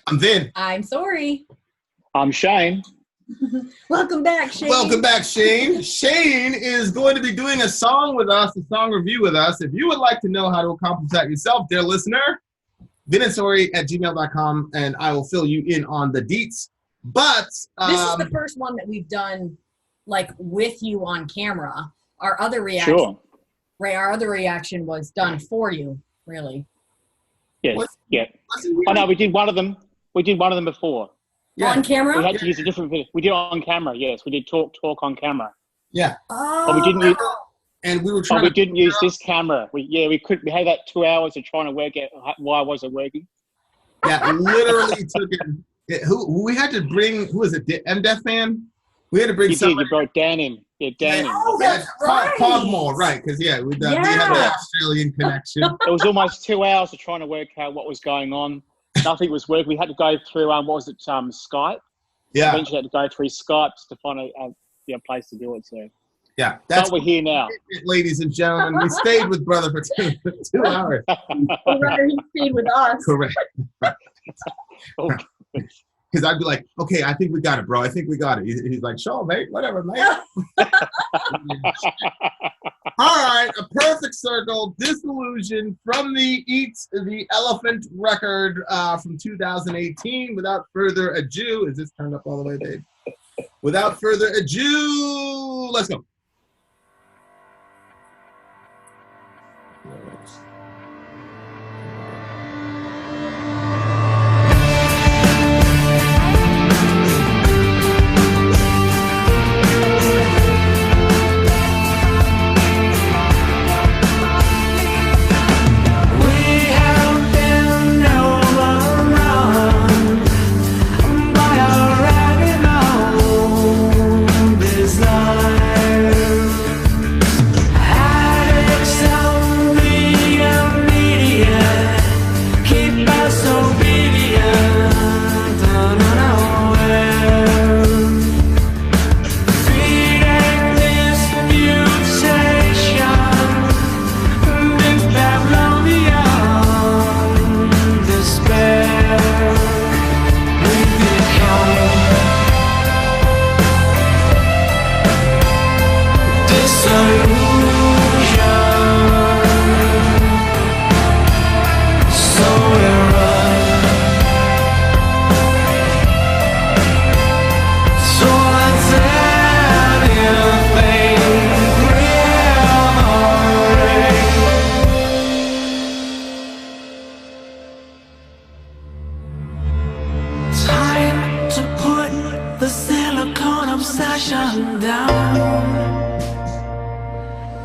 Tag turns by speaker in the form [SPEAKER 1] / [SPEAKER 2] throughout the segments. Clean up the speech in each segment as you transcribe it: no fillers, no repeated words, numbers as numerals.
[SPEAKER 1] I'm Vin.
[SPEAKER 2] I'm Sori.
[SPEAKER 3] I'm Shane.
[SPEAKER 2] Welcome back, Shane.
[SPEAKER 1] Welcome back, Shane. Shane is going to be doing a song with us, a song review with us. If you would like to know how to accomplish that yourself, dear listener, vinandsori@gmail.com, and I will fill you in on the deets. But
[SPEAKER 2] this is the first one that we've done like with you on camera. Our other reaction,
[SPEAKER 3] Sure.
[SPEAKER 2] Ray, our other reaction was done for you, really.
[SPEAKER 3] Yes. Yeah. Oh no, we did one of them. We did one of them before.
[SPEAKER 1] Yeah.
[SPEAKER 2] On camera?
[SPEAKER 3] We had to use a different video. We did it on camera. Yes, we did talk on camera.
[SPEAKER 1] Yeah.
[SPEAKER 2] Oh.
[SPEAKER 3] But we didn't use.
[SPEAKER 1] And we were trying.
[SPEAKER 3] We didn't use this camera. We had that 2 hours of trying to work out why wasn't working.
[SPEAKER 1] Yeah, literally took it. Who we had to bring? Who was it? MDef fan. We had to bring.
[SPEAKER 3] You brought Dan in. Yeah, Dan in.
[SPEAKER 2] Oh, that's right.
[SPEAKER 1] Pogmore, right? Because we had the Australian connection.
[SPEAKER 3] It was almost 2 hours of trying to work out what was going on. Nothing was working. We had to go through what was it? Skype.
[SPEAKER 1] Yeah.
[SPEAKER 3] Eventually had to go through Skype to find a place to do it. So.
[SPEAKER 1] Yeah,
[SPEAKER 3] but we're here now,
[SPEAKER 1] ladies and gentlemen. We stayed with brother for 2 hours.
[SPEAKER 2] Or rather, he stayed with us.
[SPEAKER 1] Correct.
[SPEAKER 3] Oh,
[SPEAKER 1] because I'd be like, okay, I think we got it, bro. I think we got it. He's like, sure, mate, whatever, mate. All right, a perfect circle, Disillusioned from the Eat the Elephant record from 2018. Without further ado, is this turned up all the way, babe? Without further ado, let's go.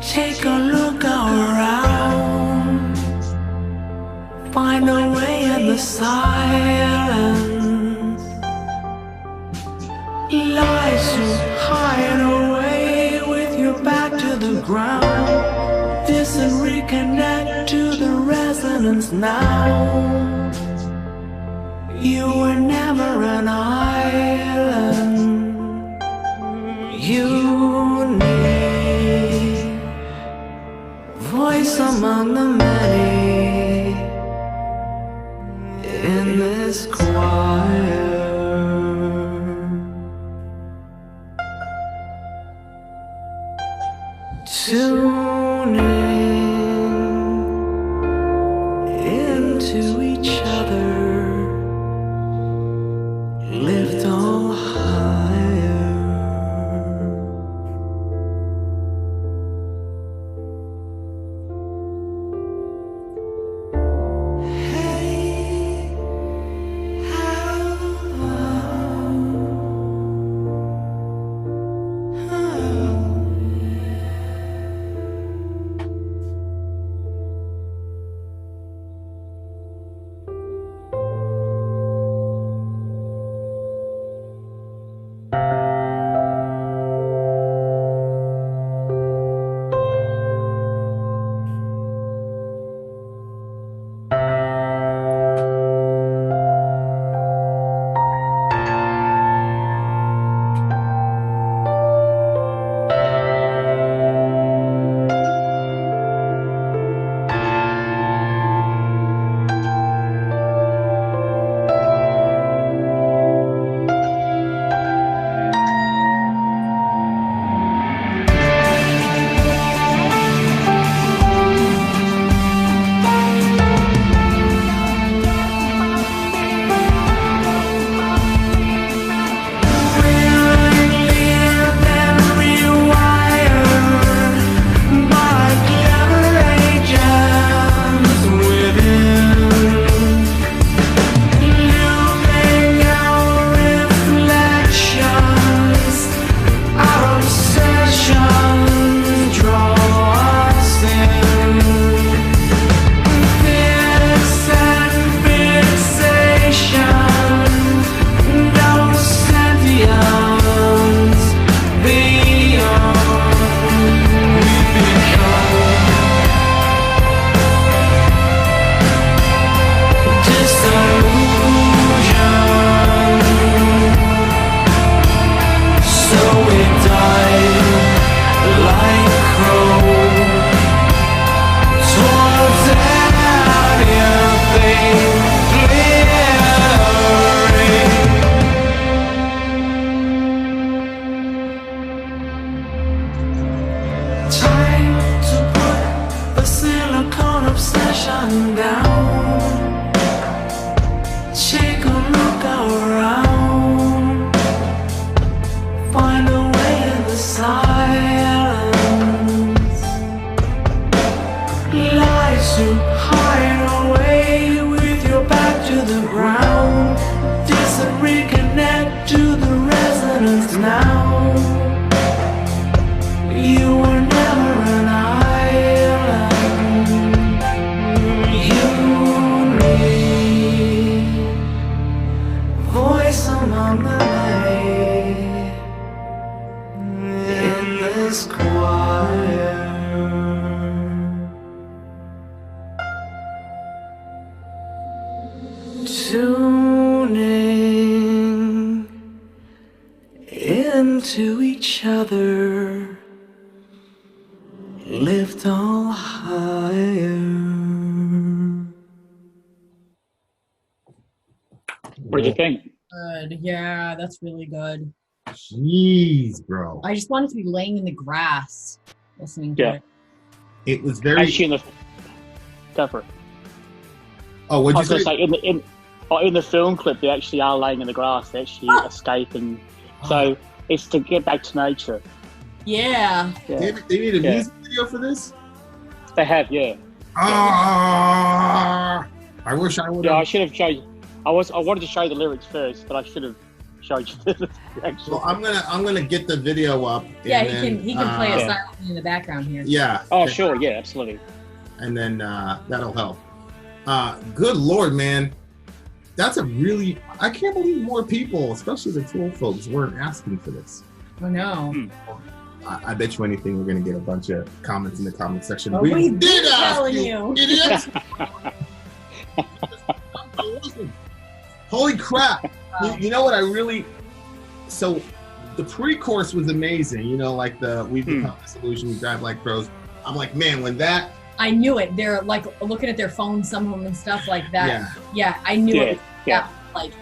[SPEAKER 4] Take a look around, find a way in the silence. Lies to hide away with your back to the ground. This and reconnect to the resonance now. You were never an island. You need voice among the many in this choir. Tune into each other, lift all higher. Hey, sundown. Take a look around. Find a way in the silence. Lies to hide away with your back to the ground. This and reconnect to the resonance now. You were never an island. You need voice among the many in this choir. Tuning into each other, lift all higher.
[SPEAKER 3] What did you think?
[SPEAKER 2] Good. Yeah, that's really good.
[SPEAKER 1] Jeez, bro.
[SPEAKER 2] I just wanted to be laying in the grass listening to
[SPEAKER 3] Yeah.
[SPEAKER 2] it.
[SPEAKER 1] It was very.
[SPEAKER 3] Actually, go for it.
[SPEAKER 1] Oh,
[SPEAKER 3] I
[SPEAKER 1] what'd
[SPEAKER 3] was
[SPEAKER 1] you
[SPEAKER 3] going to
[SPEAKER 1] say?
[SPEAKER 3] say, in the film clip, they actually are laying in the grass. They actually escape, and so it's to get back to nature.
[SPEAKER 2] Yeah.
[SPEAKER 3] Yeah.
[SPEAKER 1] They need a
[SPEAKER 3] Yeah.
[SPEAKER 1] music video for this?
[SPEAKER 3] They have, yeah.
[SPEAKER 1] Ah, I wish I would
[SPEAKER 3] Yeah, I
[SPEAKER 1] have.
[SPEAKER 3] should have showed. I wanted to show you the lyrics first, but I should have showed you the actual.
[SPEAKER 1] Well, I'm gonna get the video up.
[SPEAKER 2] Yeah,
[SPEAKER 1] and
[SPEAKER 2] he can play it
[SPEAKER 3] yeah.
[SPEAKER 2] silently in the background here.
[SPEAKER 1] Yeah.
[SPEAKER 3] Oh, sure, yeah, absolutely.
[SPEAKER 1] And then that'll help. Good Lord, man. That's a really, I can't believe more people, especially the Tool folks, weren't asking for this.
[SPEAKER 2] Oh no.
[SPEAKER 1] I bet you anything we're going to get a bunch of comments in the comment section.
[SPEAKER 2] Oh,
[SPEAKER 1] we
[SPEAKER 2] we
[SPEAKER 1] did
[SPEAKER 2] did
[SPEAKER 1] ask
[SPEAKER 2] telling
[SPEAKER 1] you,
[SPEAKER 2] you.
[SPEAKER 1] idiots! Holy crap.
[SPEAKER 2] Wow.
[SPEAKER 1] You know what I really, so the pre-course was amazing. You know, like the We've Become Disillusioned, We Drive Like Pros. I'm like, man, when that,
[SPEAKER 2] I knew it. They're like looking at their phones, some of them, and stuff like that.
[SPEAKER 1] yeah.
[SPEAKER 2] Yeah, I knew it.
[SPEAKER 3] Yeah.
[SPEAKER 2] Like,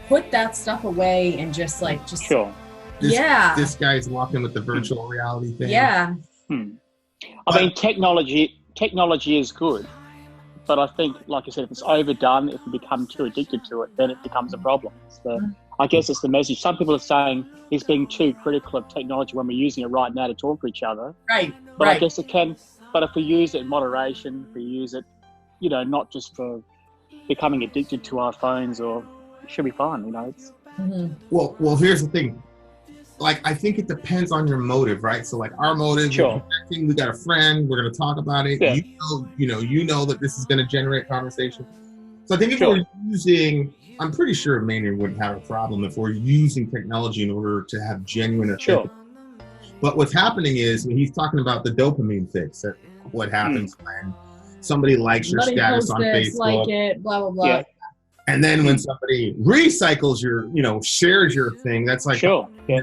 [SPEAKER 2] put that stuff away and just
[SPEAKER 3] Sure.
[SPEAKER 1] This guy's walking with the virtual reality thing.
[SPEAKER 2] Yeah.
[SPEAKER 3] I mean, technology is good, but I think, like I said, if it's overdone, if we become too addicted to it, then it becomes a problem. So I guess it's the message. Some people are saying he's being too critical of technology when we're using it right now to talk to each other.
[SPEAKER 2] Right.
[SPEAKER 3] But
[SPEAKER 2] right.
[SPEAKER 3] I guess it can. But if we use it in moderation, if we use it, you know, not just for becoming addicted to our phones, or it should be fine. You know, it's
[SPEAKER 1] Well, here's the thing. Like, I think it depends on your motive, right? So, like, our motive,
[SPEAKER 3] Sure.
[SPEAKER 1] we got a friend, we're going to talk about it.
[SPEAKER 3] Yeah.
[SPEAKER 1] You know that this is going to generate conversation. So I think if
[SPEAKER 3] Sure.
[SPEAKER 1] we're using, I'm pretty sure Maynard wouldn't have a problem if we're using technology in order to have genuine
[SPEAKER 3] Sure.
[SPEAKER 1] But what's happening is, when he's talking about the dopamine fix, that what happens when somebody likes your
[SPEAKER 2] Somebody
[SPEAKER 1] status
[SPEAKER 2] posts
[SPEAKER 1] on
[SPEAKER 2] this,
[SPEAKER 1] Facebook,
[SPEAKER 2] like it, blah blah blah.
[SPEAKER 3] Yeah.
[SPEAKER 1] and then when somebody recycles your, shares your thing, that's like
[SPEAKER 3] sure. Yeah.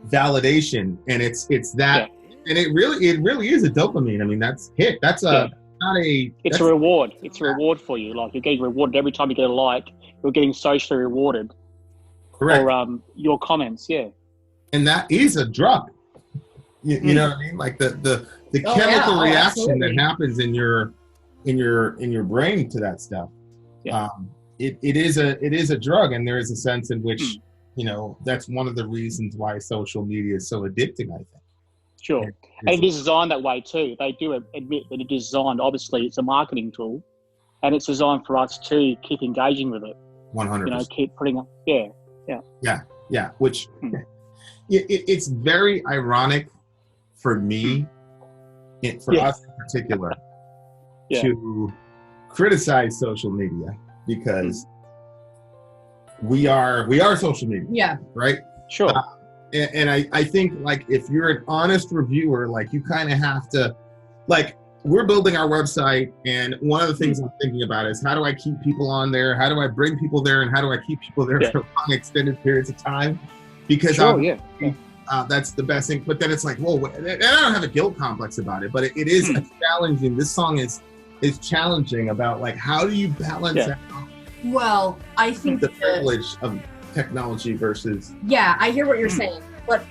[SPEAKER 1] validation, and it's that, and it really is a dopamine. I mean, that's hit. That's not a.
[SPEAKER 3] It's a reward. It's a reward for you. Like, you're getting rewarded every time you get a like. You're getting socially rewarded.
[SPEAKER 1] Correct.
[SPEAKER 3] For your comments. Yeah.
[SPEAKER 1] And that is a drug. You know what I mean? Like the chemical reaction that happens in your brain to that stuff.
[SPEAKER 3] Yeah.
[SPEAKER 1] It is a drug, and there is a sense in which that's one of the reasons why social media is so addicting, I think.
[SPEAKER 3] Sure. And it is designed that way too. They do admit that it is designed. Obviously, it's a marketing tool, and it's designed for us to keep engaging with it.
[SPEAKER 1] 100%.
[SPEAKER 3] Keep putting up. Yeah.
[SPEAKER 1] Which it's very ironic for me, for us in particular, to criticize social media, because we are social media.
[SPEAKER 2] Yeah.
[SPEAKER 1] Right.
[SPEAKER 3] Sure.
[SPEAKER 1] And I think, like, if you're an honest reviewer, like, you kind of have to, like, we're building our website, and one of the things I'm thinking about is, how do I keep people on there? How do I bring people there? And how do I keep people there for long, extended periods of time? Because that's the best thing. But then it's like, whoa, and I don't have a guilt complex about it, but it is a challenging. This song is challenging about, like, how do you balance out
[SPEAKER 2] Well, I think
[SPEAKER 1] the privilege of technology versus.
[SPEAKER 2] Yeah, I hear what you're saying, but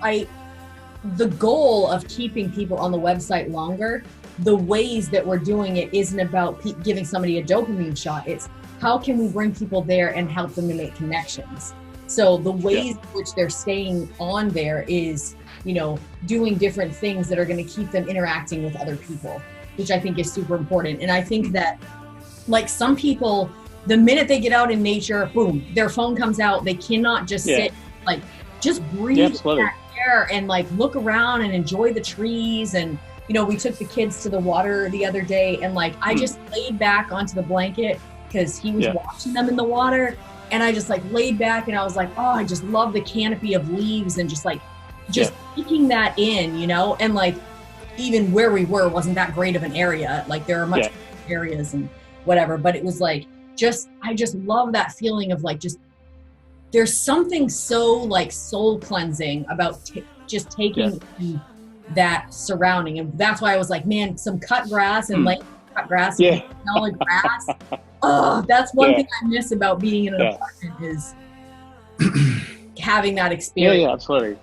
[SPEAKER 2] the goal of keeping people on the website longer the ways that we're doing it isn't about giving somebody a dopamine shot. It's how can we bring people there and help them to make connections. So the ways in which they're staying on there is, you know, doing different things that are going to keep them interacting with other people, which I think is super important. And I think that, like, some people, the minute they get out in nature, boom, their phone comes out. They cannot just sit, like, just breathe that air and, like, look around and enjoy the trees. And, you know, we took the kids to the water the other day, and, like, I just laid back onto the blanket because he was watching them in the water. And I just, like, laid back, and I was like, oh, I just love the canopy of leaves and just, like, taking that in, you know. And, like, even where we were wasn't that great of an area. Like, there are much areas and whatever, but it was like, I just love that feeling of, like, just, there's something so, like, soul cleansing about just taking in that surrounding. And that's why I was like, man, some cut grass and like cut grass and smell of grass. Oh, that's one thing I miss about being in an apartment is having that experience.
[SPEAKER 3] Yeah, absolutely.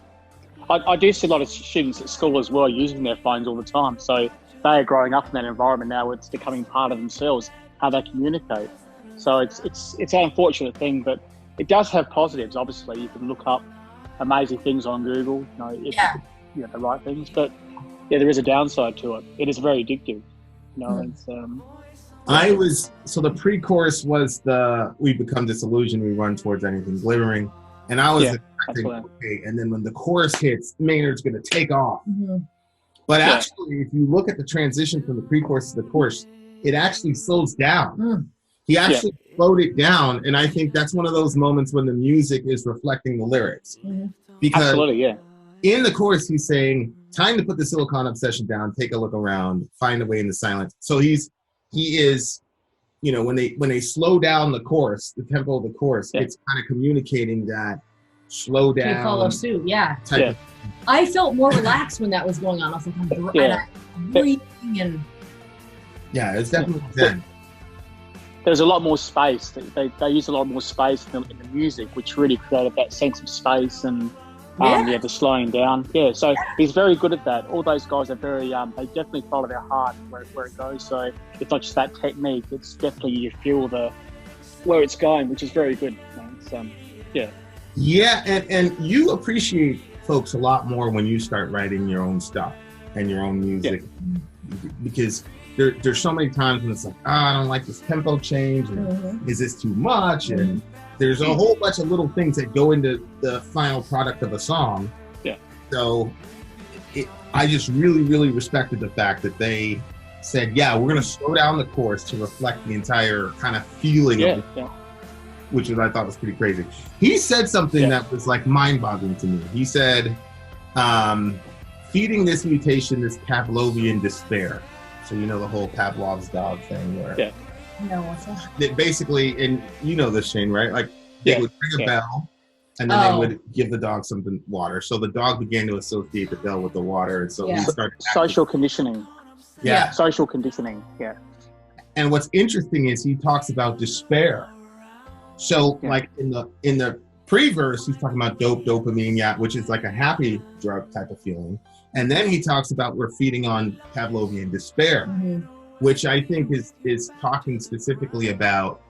[SPEAKER 3] I do see a lot of students at school as well using their phones all the time. So they are growing up in that environment now. It's becoming part of themselves, how they communicate. So it's an unfortunate thing, but it does have positives. Obviously, you can look up amazing things on Google, you know, if you know, the right things. But there is a downside to it. It is very addictive. You know, it's
[SPEAKER 1] so the pre-chorus was we become disillusioned, we run towards anything glittering. And I was expecting, okay, and then when the chorus hits, Maynard's going to take off. But actually, if you look at the transition from the pre-chorus to the chorus, it actually slows down. He actually slowed it down, and I think that's one of those moments when the music is reflecting the lyrics. Because in the chorus, he's saying, time to put the silicon obsession down, take a look around, find a way in the silence. So he is, you know, when they slow down the chorus, the tempo of the chorus, it's kind of communicating that slow down.
[SPEAKER 2] You follow suit, I felt more relaxed when that was going on. I was like, I'm breathing and...
[SPEAKER 1] Yeah, it's definitely zen.
[SPEAKER 3] There's a lot more space. They use a lot more space in the music, which really created that sense of space and the slowing down. So he's very good at that. All those guys are very, they definitely follow their heart where it goes. So it's not just that technique, it's definitely you feel where it's going, which is very good. It's,
[SPEAKER 1] and you appreciate folks a lot more when you start writing your own stuff and your own music, because there's so many times when it's like, I don't like this tempo change, and is this too much? And there's a whole bunch of little things that go into the final product of a song. So I just really, really respected the fact that they said, we're going to slow down the chorus to reflect the entire kind of feeling of it, which I thought was pretty crazy. He said something that was like mind-boggling to me. He said, feeding this mutation, this Pavlovian despair. So you know the whole Pavlov's dog thing where
[SPEAKER 2] no, what's that?
[SPEAKER 1] That basically, and you know this, Shane, right? Like they would ring a bell and then they would give the dog something water. So the dog began to associate the bell with the water, and so he started
[SPEAKER 3] social conditioning. Social conditioning.
[SPEAKER 1] And what's interesting is he talks about despair. So like in the pre-verse, he's talking about dopamine, which is like a happy drug type of feeling. And then he talks about we're feeding on Pavlovian despair, which I think is talking specifically about.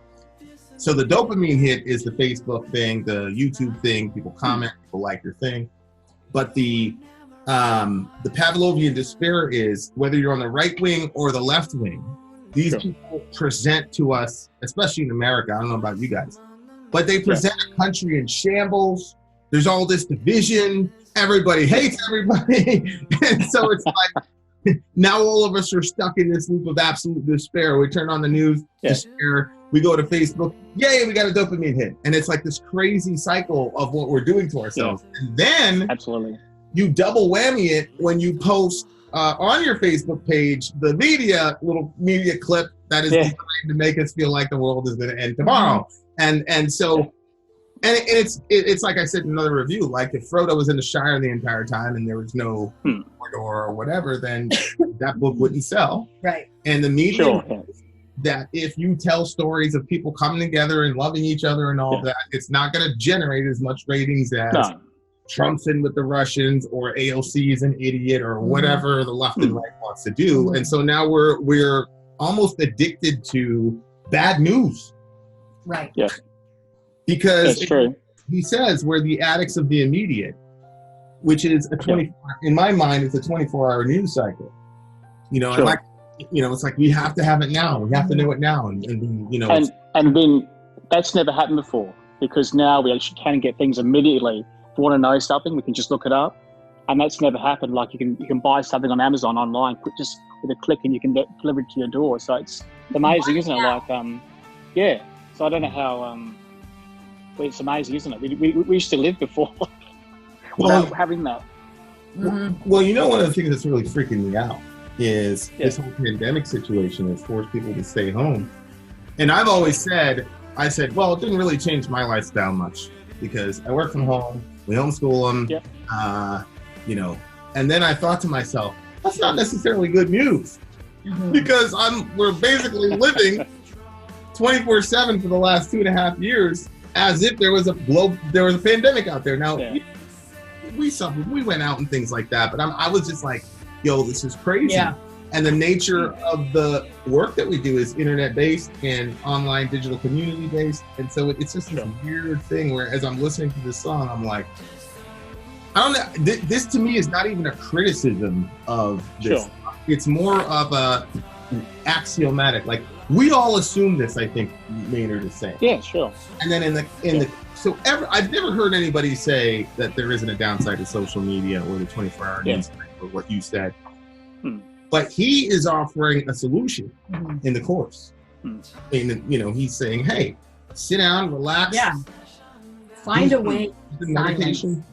[SPEAKER 1] So the dopamine hit is the Facebook thing, the YouTube thing, people comment, people like your thing. But the Pavlovian despair is whether you're on the right wing or the left wing, these people present to us, especially in America, I don't know about you guys, but they present a country in shambles. There's all this division. Everybody hates everybody. And so it's like, now all of us are stuck in this loop of absolute despair. We turn on the news, despair. We go to Facebook, yay, we got a dopamine hit. And it's like this crazy cycle of what we're doing to ourselves. And then you double whammy it when you post on your Facebook page the little media clip that is designed to make us feel like the world is going to end tomorrow. And so... And it's like I said in another review, like if Frodo was in the Shire the entire time and there was no Mordor or whatever, then that book wouldn't sell.
[SPEAKER 2] Right.
[SPEAKER 1] And the media that if you tell stories of people coming together and loving each other and all that, it's not going to generate as much ratings as Trump's in with the Russians, or AOC is an idiot, or whatever the left and right wants to do. And so now we're almost addicted to bad news.
[SPEAKER 2] Right.
[SPEAKER 3] Yeah.
[SPEAKER 1] Because
[SPEAKER 3] That's true.
[SPEAKER 1] he says we're the addicts of the immediate, which is in my mind, it's a 24-hour news cycle. You know,
[SPEAKER 3] Sure.
[SPEAKER 1] and it's like we have to have it now. We have to know it now, and
[SPEAKER 3] and then that's never happened before, because now we actually can get things immediately. If we want to know something, we can just look it up, and that's never happened. Like you can buy something on Amazon online, just with a click, and you can get delivered to your door. So it's amazing, isn't it? Like yeah. So I don't know how. It's amazing, isn't it? We used to live before without having that.
[SPEAKER 1] Well, you know, one of the things that's really freaking me out is this whole pandemic situation has forced people to stay home. And I've always said, well, it didn't really change my lifestyle much because I work from home, we homeschool them, you know. And then I thought to myself, that's not necessarily good news because we're basically living 24/7 for the last 2.5 years as if there was a pandemic out there. Now, we suffered, we went out and things like that, but I was just like, yo, this is crazy. Yeah. And the nature of the work that we do is internet-based and online digital community-based. And so it's just this weird thing where as I'm listening to this song, I'm like, I don't know, this to me is not even a criticism of this. Sure. It's more of a axiomatic, like we all assume this, I think Maynard is saying.
[SPEAKER 3] Yeah, sure.
[SPEAKER 1] And then I've never heard anybody say that there isn't a downside to social media or the 24-hour news or what you said. But he is offering a solution in the course. And, you know, he's saying, hey, sit down, relax.
[SPEAKER 2] Yeah. Find a way.
[SPEAKER 1] Meditation.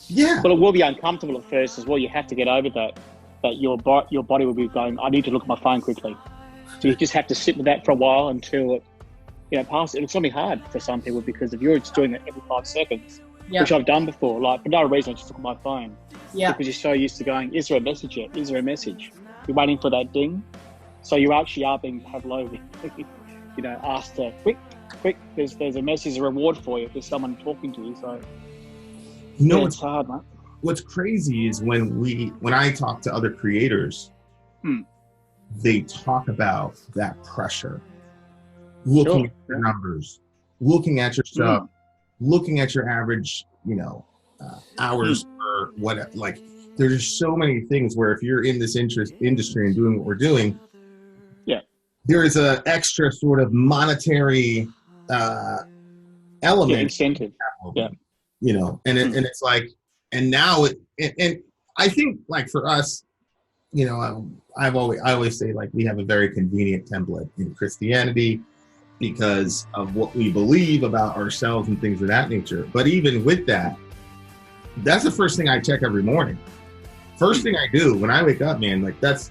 [SPEAKER 1] Yeah.
[SPEAKER 3] But it will be uncomfortable at first as well. You have to get over that your body will be going, I need to look at my phone quickly. So you just have to sit with that for a while until it passes. It's going to be hard for some people because if you're just doing it every 5 seconds, which I've done before, like for no reason, I just look at my phone. Yeah. Because you're so used to going, is there a message yet? Is there a message? You're waiting for that ding. So you actually are being Pavlovian, you know, asked to quick, there's a message, a reward for you if there's someone talking to you. So it's hard, man.
[SPEAKER 1] What's crazy is when I talk to other creators, they talk about that pressure, looking at your numbers, looking at your stuff, looking at your average, you know, hours or whatever. Like, there's just so many things where if you're in this industry and doing what we're doing, there is an extra sort of monetary element,
[SPEAKER 3] incentive,
[SPEAKER 1] you know, and it's like, and now and I think like for us, you know, I always say like we have a very convenient template in Christianity because of what we believe about ourselves and things of that nature. But even with that, that's the first thing I check every morning. First thing I do when I wake up, man, like that's,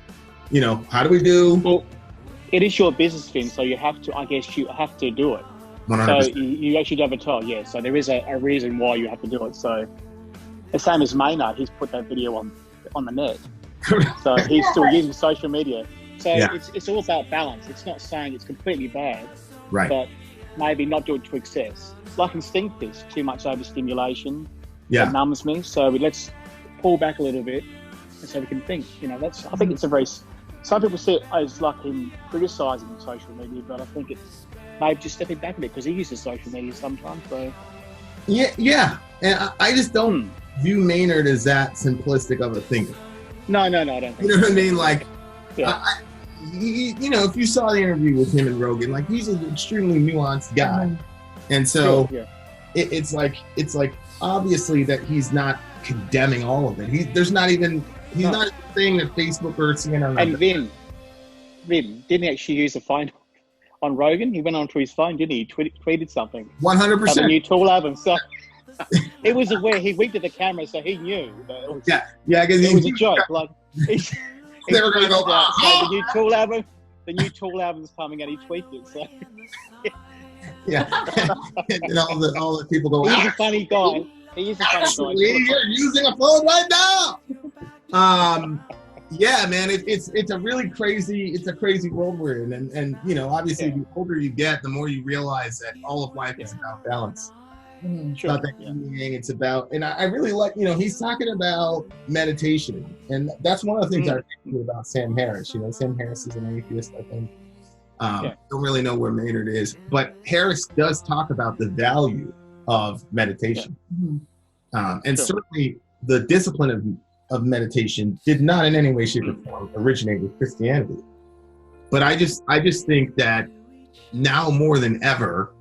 [SPEAKER 1] you know, how do we do?
[SPEAKER 3] Well, it is your business, Vin, so you have to, I guess you have to do it.
[SPEAKER 1] 100%.
[SPEAKER 3] So you actually have a tell, so there is a reason why you have to do it. So the same as Maynard, he's put that video on the net. So he's still using social media. So it's all about balance. It's not saying it's completely bad, but maybe not do it to excess. It's like instinctive, too much overstimulation. It numbs me. So let's pull back a little bit, and so we can think. You know, I think it's a very. Some people see it as like him criticizing social media, but I think it's maybe just stepping back a bit because he uses social media sometimes. So
[SPEAKER 1] and I just don't view Maynard as that simplistic of a thinker.
[SPEAKER 3] No, I don't think.
[SPEAKER 1] You know what I mean? Like, you know, if you saw the interview with him and Rogan, like he's an extremely nuanced guy, and so it's like obviously that he's not condemning all of it. He's not even saying that Facebook or CNN.
[SPEAKER 3] And Vin didn't he actually use the phone on Rogan? He went onto his phone, didn't he? He tweeted something.
[SPEAKER 1] 100%.
[SPEAKER 3] The new tool album. So it was aware. He winked at the camera, so he knew. That it was,
[SPEAKER 1] because
[SPEAKER 3] it was a joke. Like
[SPEAKER 1] they were going to go.
[SPEAKER 3] The new tool album's coming, and he tweeted it. So
[SPEAKER 1] and all the people go.
[SPEAKER 3] He's a funny guy. He is a funny guy.
[SPEAKER 1] You're using a phone right now. Man, it's a really crazy world we're in, and you know, obviously the older you get, the more you realize that all of life is about balance. It's about that meaning. It's about, and I really like, he's talking about meditation. And that's one of the things I think about Sam Harris. Sam Harris is an atheist, I think. Don't really know where Maynard is, but Harris does talk about the value of meditation. And certainly the discipline of meditation did not in any way, shape, or form originate with Christianity. But I just think that now more than ever,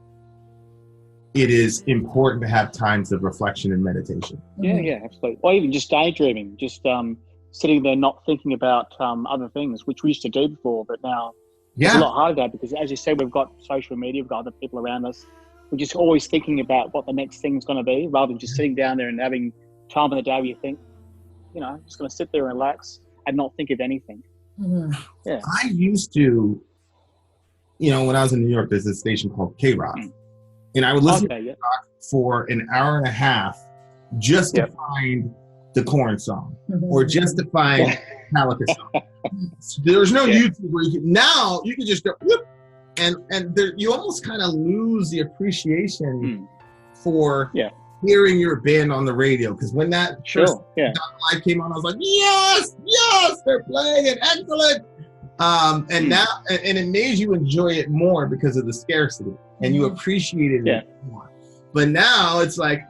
[SPEAKER 1] it is important to have times of reflection and meditation.
[SPEAKER 3] Yeah, absolutely. Or even just daydreaming, just sitting there not thinking about other things, which we used to do before, but now it's a lot harder now because, as you said, we've got social media, we've got other people around us. We're just always thinking about what the next thing's going to be, rather than just sitting down there and having time in the day where you think, just going to sit there and relax and not think of anything. Yeah.
[SPEAKER 1] I used to, when I was in New York, there's this station called K-Rock. And I would listen to K-Rock for an hour and a half just to find the Korn song or just to find Metallica song. So there's no YouTube where now you can just go, whoop, and there, you almost kind of lose the appreciation for hearing your band on the radio. Because when that first live came on, I was like, yes, they're playing it, excellent. And now, and it made you enjoy it more because of the scarcity, and you appreciated it more. But now it's like,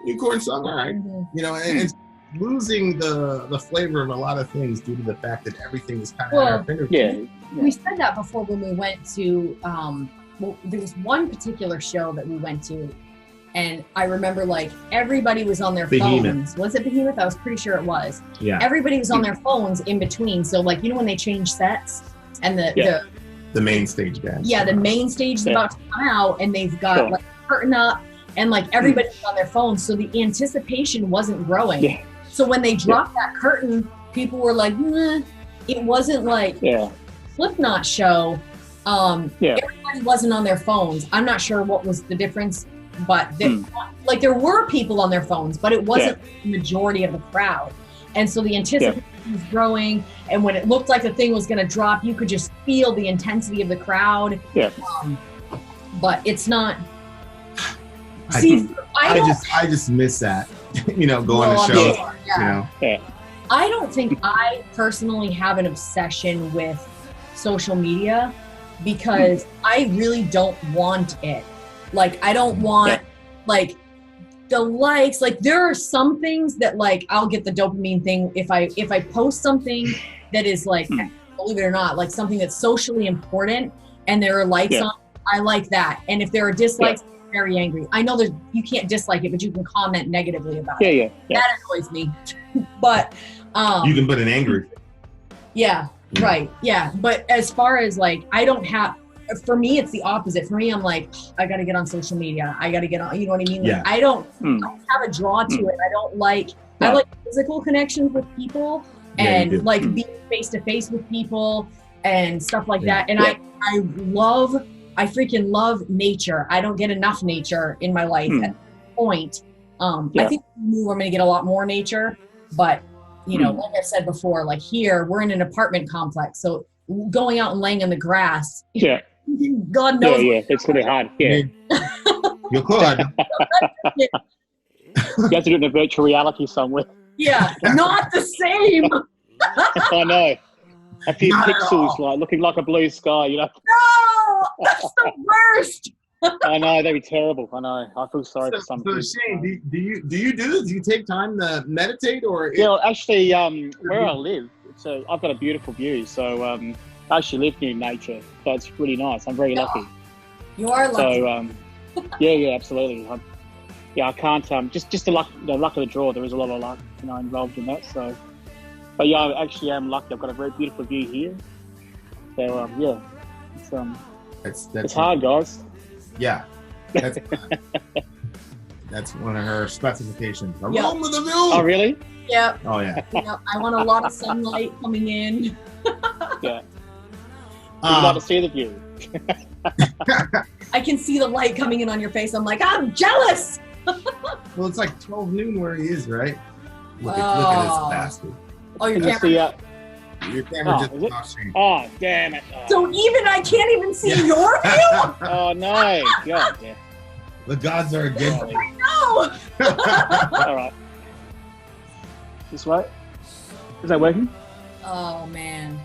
[SPEAKER 1] new Korn song, all right. And it's losing the flavor of a lot of things due to the fact that everything is kind of at our fingertips.
[SPEAKER 2] We said that before when we went to, there was one particular show that we went to, and I remember everybody was on their phones. Was it Behemoth? I was pretty sure it was. Yeah. Everybody was on their phones in between. So when they change sets and
[SPEAKER 1] the main stage band.
[SPEAKER 2] Yeah, the main stage is about to come out, and they've got a curtain up, and everybody's on their phones. So the anticipation wasn't growing. Yeah. So when they dropped that curtain, people were like, it wasn't like Slipknot show. Everybody wasn't on their phones. I'm not sure what was the difference, but there were people on their phones, but it wasn't the majority of the crowd. And so the anticipation was growing, and when it looked like the thing was going to drop, you could just feel the intensity of the crowd. But it's not.
[SPEAKER 1] I just miss that. Going to shows.
[SPEAKER 2] I don't think I personally have an obsession with social media because I really don't want it. I don't want the likes. There are some things that I'll get the dopamine thing if I post something that is believe it or not, something that's socially important and there are likes on it, I like that. And if there are dislikes, I'm very angry. I know that you can't dislike it, but you can comment negatively about it. That annoys me. But
[SPEAKER 1] you can put an angry.
[SPEAKER 2] Right. Yeah. But as far as I don't have. For me, it's the opposite. For me, I'm I got to get on social media. I got to get on, you know what I mean? I don't have a draw to it. I don't I like physical connections with people and being face to face with people and stuff like that. And I freaking love nature. I don't get enough nature in my life at this point. I think we're going to get a lot more nature, but like I said before, here we're in an apartment complex. So going out and laying in the grass. God knows.
[SPEAKER 3] It's really hard.
[SPEAKER 1] You could.
[SPEAKER 3] You have to do it in a virtual reality somewhere.
[SPEAKER 2] Not the same.
[SPEAKER 3] I know. A few pixels, looking like a blue sky.
[SPEAKER 2] No, that's the worst.
[SPEAKER 3] I know, that'd be terrible. I know. I feel sorry for some people.
[SPEAKER 1] So Shane, do you do this? Do you take time to meditate or?
[SPEAKER 3] Actually, where I live, I've got a beautiful view. So I actually live near nature, so it's really nice. I'm very lucky.
[SPEAKER 2] You are lucky.
[SPEAKER 3] So absolutely. I can't. Just the luck of the draw. There is a lot of luck, involved in that. So, but I actually am lucky. I've got a very beautiful view here. So it's hard, guys.
[SPEAKER 1] Yeah, that's one of her specifications. A room with a view.
[SPEAKER 3] Oh, really?
[SPEAKER 2] Yep.
[SPEAKER 1] Oh, yeah.
[SPEAKER 2] I want a lot of sunlight coming in.
[SPEAKER 3] You'd like to see the view.
[SPEAKER 2] I can see the light coming in on your face. I'm I'm jealous.
[SPEAKER 1] Well, it's 12 noon where he is, right? Look at this bastard.
[SPEAKER 2] Oh, your camera.
[SPEAKER 1] Your camera just
[SPEAKER 3] Oh, damn it.
[SPEAKER 2] So even I can't even see your view?
[SPEAKER 3] Oh, no. God, yeah.
[SPEAKER 1] The gods are against me.
[SPEAKER 2] No.
[SPEAKER 3] All right. This way. Is that working?
[SPEAKER 2] Oh man.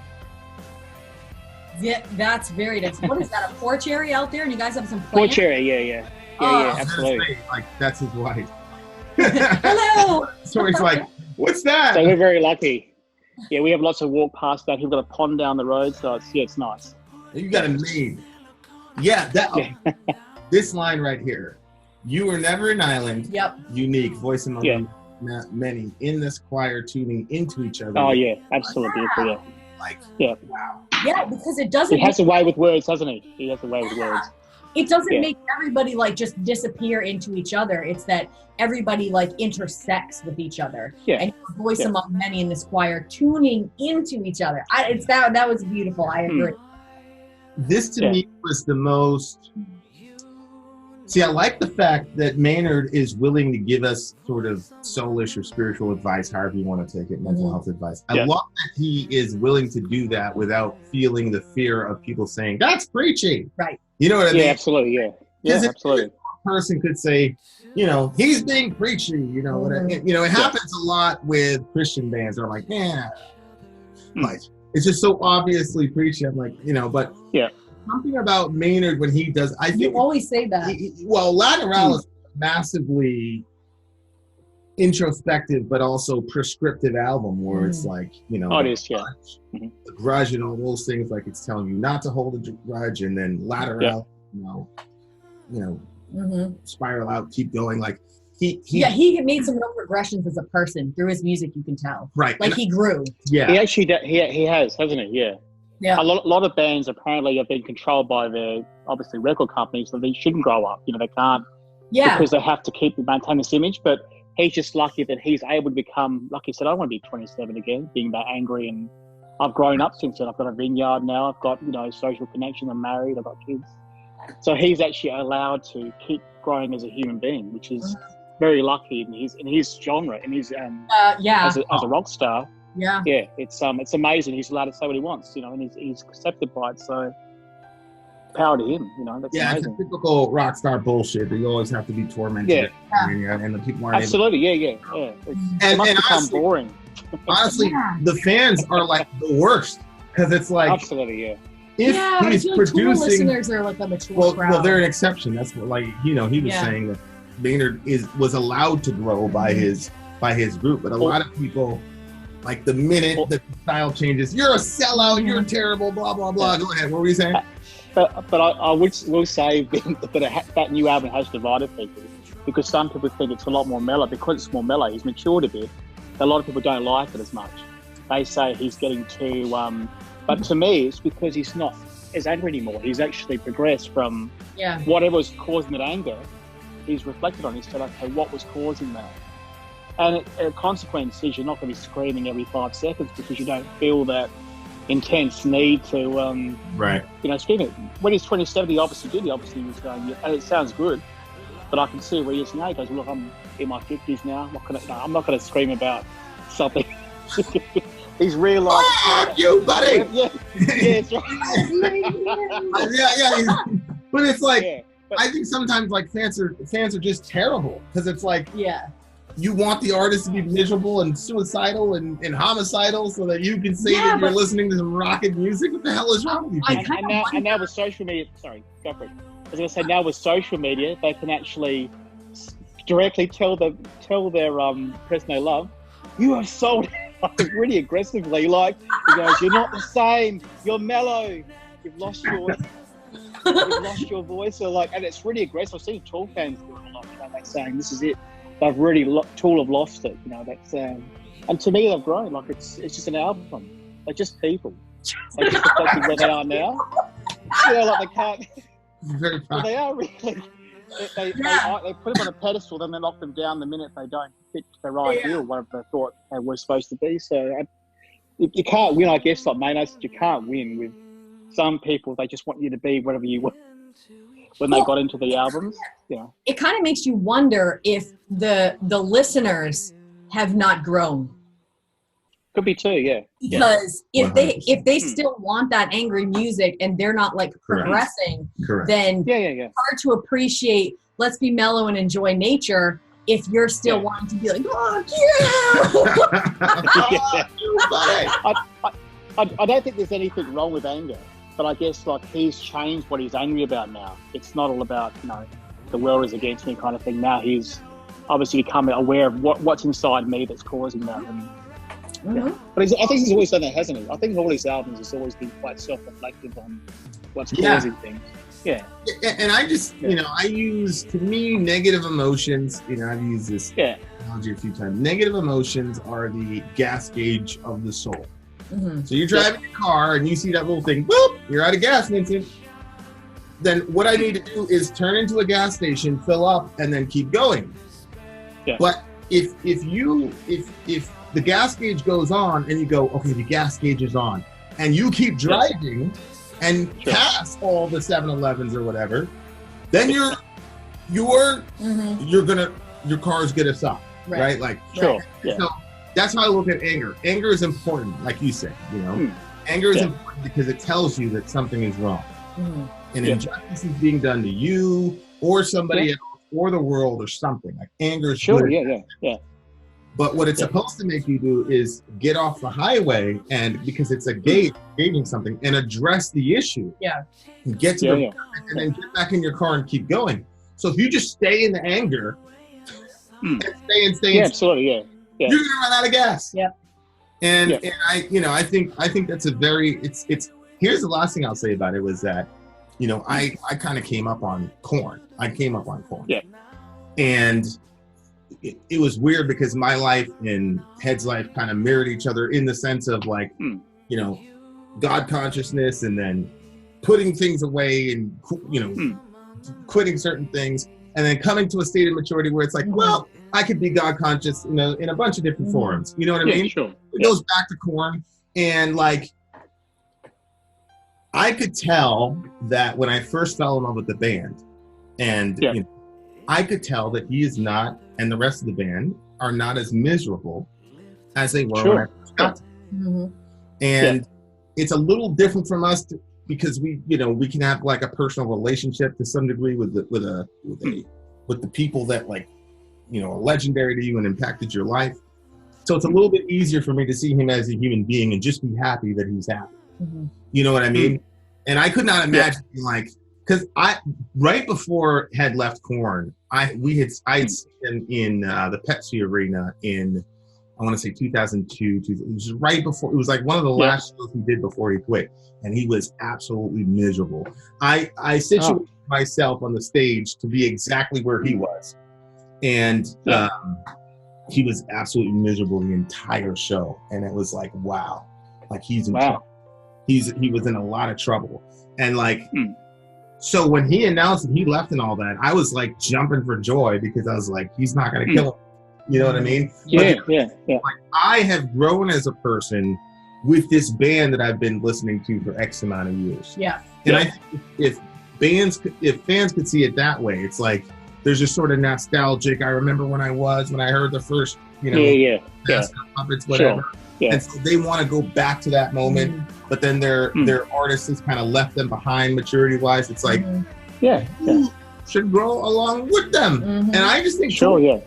[SPEAKER 2] Yeah, that's very dense. What is that? A porch area out there, and you guys have some plants?
[SPEAKER 3] Porch area, yeah. Yeah, absolutely.
[SPEAKER 1] Like that's his wife.
[SPEAKER 2] Hello.
[SPEAKER 1] So he's like, "What's that?"
[SPEAKER 3] So we're very lucky. Yeah, we have lots of walk past that. We've got a pond down the road, so it's nice.
[SPEAKER 1] You got a maid. Yeah, this line right here. You were never an island.
[SPEAKER 2] Yep.
[SPEAKER 1] Unique voice among many in this choir tuning into each other.
[SPEAKER 3] Oh yeah, absolutely. Yeah.
[SPEAKER 1] Like
[SPEAKER 2] wow. Yeah, because it doesn't.
[SPEAKER 3] He has a way with words, hasn't he? He has a way with words.
[SPEAKER 2] It doesn't make everybody like just disappear into each other. It's that everybody like intersects with each other. Yeah. And voice among many in this choir tuning into each other. That was beautiful. I agree.
[SPEAKER 1] This to me was the most. See, I like the fact that Maynard is willing to give us sort of soulish or spiritual advice, however you want to take it, mental health advice. I love that he is willing to do that without feeling the fear of people saying, that's preaching.
[SPEAKER 2] Right.
[SPEAKER 1] You know what I mean?
[SPEAKER 3] Yeah, absolutely, yeah, absolutely.
[SPEAKER 1] A person could say, he's being preachy, it happens a lot with Christian bands. They're like, like, it's just so obviously preachy. I'm like, but something about Maynard when he does, I think
[SPEAKER 2] you always say that.
[SPEAKER 1] Lateral is massively introspective, but also prescriptive album where it's like,
[SPEAKER 3] it is,
[SPEAKER 1] the grudge and all those things, like it's telling you not to hold a grudge, and then lateral, spiral out, keep going. Like he
[SPEAKER 2] made some real progressions as a person through his music. You can tell,
[SPEAKER 1] right?
[SPEAKER 2] Like he grew.
[SPEAKER 3] Yeah, he actually he has, hasn't he? Yeah. Yeah. A lot of bands apparently have been controlled by their, obviously, record companies, so they shouldn't grow up. They can't because they have to maintain this image. But he's just lucky that he's able to become, like he said, I want to be 27 again, being that angry. And I've grown up since then. I've got a vineyard now. I've got, social connection. I'm married. I've got kids. So he's actually allowed to keep growing as a human being, which is very lucky in his genre, in his as a rock star. Yeah, it's amazing. He's allowed to say what he wants, and he's accepted by it. So power to him, That's amazing.
[SPEAKER 1] It's typical rock star bullshit that you always have to be tormented. And the people aren't
[SPEAKER 3] absolutely, It must become boring.
[SPEAKER 1] Honestly, the fans are like the worst because it's like
[SPEAKER 3] absolutely,
[SPEAKER 1] If he's producing,
[SPEAKER 2] listeners are like a mature crowd.
[SPEAKER 1] Well, they're an exception. That's what, he was saying that Maynard was allowed to grow by his group, but a lot of people. Like the minute the style changes, you're a sellout, you're terrible, blah, blah, blah. Go ahead, what were you saying?
[SPEAKER 3] But I will say that new album has divided people because some people think it's a lot more mellow. Because it's more mellow, he's matured a bit. A lot of people don't like it as much. They say he's getting too... but to me, it's because he's not as angry anymore. He's actually progressed from whatever was causing that anger. He's reflected on it. He said, okay, what was causing that? And a consequence is you're not going to be screaming every 5 seconds because you don't feel that intense need to, scream it. When he's 27, he obviously did. He obviously was going, and it sounds good, but I can see where he is now. He goes, look, I'm in my 50s now. I'm not going to scream about something. He's realised.
[SPEAKER 1] Oh, you, buddy!
[SPEAKER 3] Yeah, it's right.
[SPEAKER 1] But it's like, I think sometimes like fans are just terrible because it's like, you want the artist to be miserable and suicidal and homicidal so that you can say that you're listening to some rocket music. What the hell is wrong with you?
[SPEAKER 3] And now with social media, sorry, go for it. I was going to say, now with social media, they can actually directly tell their person they love, you have sold really aggressively. Like, he goes, you're not the same. You're mellow. You've lost your voice. Or like, and it's really aggressive. I've seen Tool fans doing a lot. They're saying this is it. They've really Tool have lost it. That's and to me they've grown. Like it's just an album. They're just people. They're just reflecting where they are now. Like they can't. Well, they are really. They put them on a pedestal, then they knock them down the minute they don't fit their ideal, whatever they thought they were supposed to be. So you can't win, I guess, like Maynard said, you can't win with some people. They just want you to be whatever you were when they got into the albums.
[SPEAKER 2] It kind of makes you wonder if the listeners have not grown.
[SPEAKER 3] Could be too, yeah.
[SPEAKER 2] Because if
[SPEAKER 1] 100%.
[SPEAKER 2] they still want that angry music and they're not like progressing, then it's hard to appreciate. Let's be mellow and enjoy nature. If you're still wanting to be like, oh yeah,
[SPEAKER 3] I don't think there's anything wrong with anger, but I guess like he's changed what he's angry about now. It's not all about the world is against me kind of thing. Now he's obviously become aware of what's inside me that's causing that. And, but I think he's always done that, hasn't he? I think all his albums has always been quite self-reflective on what's causing things. Yeah.
[SPEAKER 1] And I just, I use, to me, negative emotions, I've used this analogy a few times. Negative emotions are the gas gauge of the soul. Mm-hmm. So you're driving your car and you see that little thing, boop, you're out of gas, Vincent. Then what I need to do is turn into a gas station, fill up, and then keep going. Yeah. But if the gas gauge goes on and you go, okay, the gas gauge is on, and you keep driving and pass all the 7-Elevens or whatever, then your car's gonna stop, right? Like, so that's how I look at anger. Anger is important, like you said, Anger is important because it tells you that something is wrong. Mm-hmm. And injustice is being done to you or somebody else or the world or something. Like anger is good. But what it's supposed to make you do is get off the highway and because it's a gauging something and address the issue. Yeah. And get to and then get back in your car and keep going. So if you just stay in the anger and stay,
[SPEAKER 3] absolutely,
[SPEAKER 1] you're gonna run out of gas.
[SPEAKER 2] Yeah.
[SPEAKER 1] And I think that's a very here's the last thing I'll say about it was that, I kind of came up on corn. Yeah. And it was weird because my life and Head's life kind of mirrored each other in the sense of like, God consciousness and then putting things away and, quitting certain things and then coming to a state of maturity where it's like, well, I could be God conscious, in a bunch of different forms. You know what I mean?
[SPEAKER 3] Sure.
[SPEAKER 1] It goes back to corn. And like, I could tell that when I first fell in love with the band and, I could tell that he is not, and the rest of the band are not as miserable as they were when I first got to them. And it's a little different from us because we can have like a personal relationship to some degree with the people that like, are legendary to you and impacted your life. So it's a little bit easier for me to see him as a human being and just be happy that he's happy. Mm-hmm. You know what I mean? And I could not imagine like, because right before Head left Korn, I had seen him in the Pepsi Arena in, I want to say 2002. It was right before, it was like one of the last shows he did before he quit. And he was absolutely miserable. I situated myself on the stage to be exactly where he was. And he was absolutely miserable the entire show. And it was like, wow, like he's in trouble. He was in a lot of trouble. And like, so when he announced that he left and all that, I was like jumping for joy because I was like, he's not going to kill him. You know what I mean?
[SPEAKER 3] Yeah.
[SPEAKER 1] Like, I have grown as a person with this band that I've been listening to for X amount of years. Yeah. And I think if fans could see it that way, it's like, there's just sort of nostalgic. I remember when I heard the first, puppets, whatever. Sure. Yeah. And so they want to go back to that moment, but then their artist has kind of left them behind maturity wise. It's like, should grow along with them. And I just think probably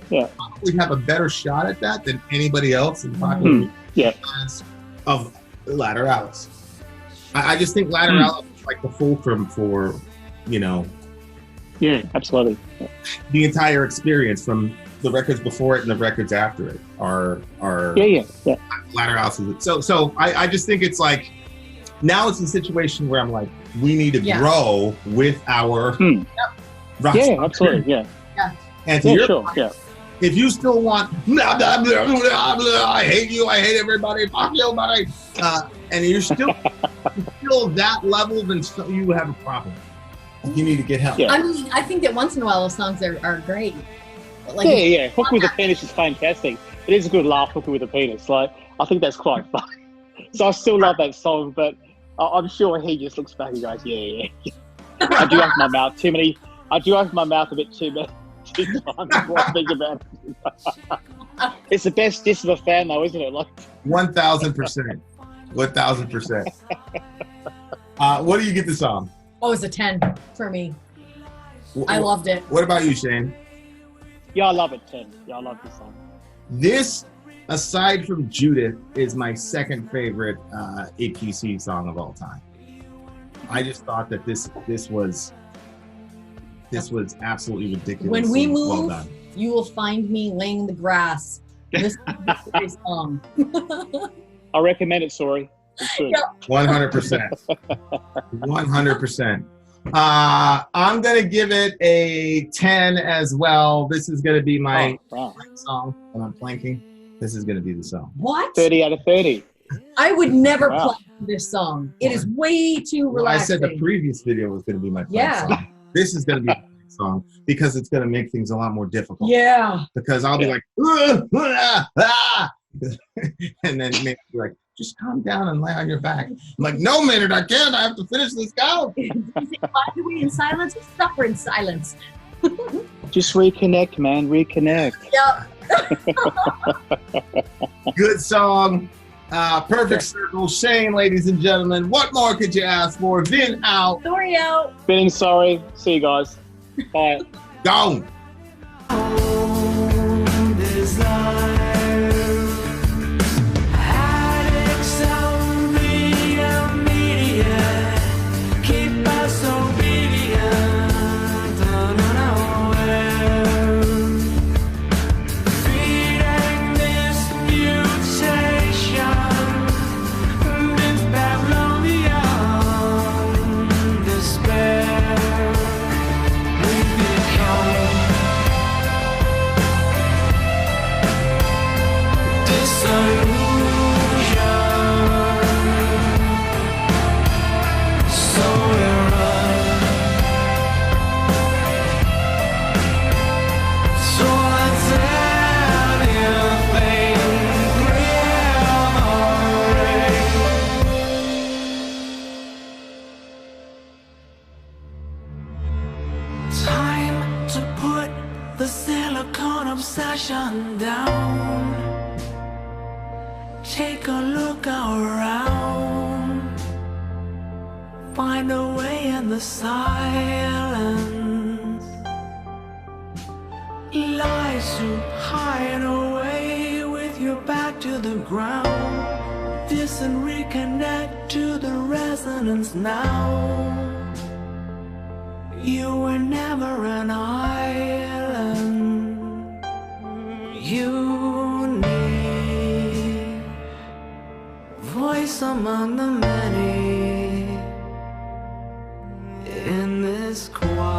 [SPEAKER 1] have a better shot at that than anybody else in popular of Lateralis. I just think Lateralis is like the fulcrum for,
[SPEAKER 3] absolutely.
[SPEAKER 1] The entire experience from the records before it and the records after it are Lateralis. So I just think it's like now it's a situation where I'm like, we need to grow with our roster.
[SPEAKER 3] Yeah, absolutely. Yeah.
[SPEAKER 1] And to your point, if you still want blah, blah, blah, blah, blah, I hate you, I hate everybody, fuck you, buddy, and you're still that level, then you have a problem. You need to get help.
[SPEAKER 2] I mean, I think that once in a while those songs are great. Like,
[SPEAKER 3] Hook with a Penis is fantastic. It is a good laugh, Hook with a Penis. Like, I think that's quite fun. So I still love that song, but I'm sure he just looks back and goes, I do open my mouth too many. I do open my mouth a bit too times before I think about it. It's the best diss of a fan, though, isn't it? Like,
[SPEAKER 1] 1,000%. 1,000%. What do you get the song?
[SPEAKER 2] Oh, it's a 10 for me. I loved it.
[SPEAKER 1] What about you, Shane?
[SPEAKER 3] Yeah, I love it, 10. Yeah, I love this song.
[SPEAKER 1] This, aside from Judith, is my second favorite APC song of all time. I just thought that this was absolutely ridiculous.
[SPEAKER 2] When we
[SPEAKER 1] well
[SPEAKER 2] move,
[SPEAKER 1] done.
[SPEAKER 2] you will find me laying in the grass. This is song.
[SPEAKER 3] I recommend it, Sori. It's good.
[SPEAKER 1] 100%. 100%. I'm gonna give it a 10 as well. This is gonna be my song when I'm planking. This is gonna be the song.
[SPEAKER 2] What?
[SPEAKER 3] 30 out of 30.
[SPEAKER 2] I would never play this song. It is way too relaxing.
[SPEAKER 1] I said the previous video was gonna be my song. This is gonna be my song because it's gonna make things a lot more difficult.
[SPEAKER 2] Yeah.
[SPEAKER 1] Because I'll be like, and then maybe be like, just calm down and lay on your back. I'm like, no, Maynard, I can't. I have to finish this count.
[SPEAKER 2] Find a way in silence or suffer in silence.
[SPEAKER 3] Just reconnect, man. Reconnect.
[SPEAKER 2] Yep.
[SPEAKER 1] Good song. Perfect circle. Shane, ladies and gentlemen. What more could you ask for? Vin out.
[SPEAKER 2] Sori out.
[SPEAKER 3] Vin and Sori. See you guys. Bye.
[SPEAKER 1] Gone.
[SPEAKER 4] Time to put the silicone obsession down. Take a look around. Find a way in the silence. Lies to hide away with your back to the ground. Dis and reconnect to the resonance now. You were never an island. Unique voice among the many in this quiet.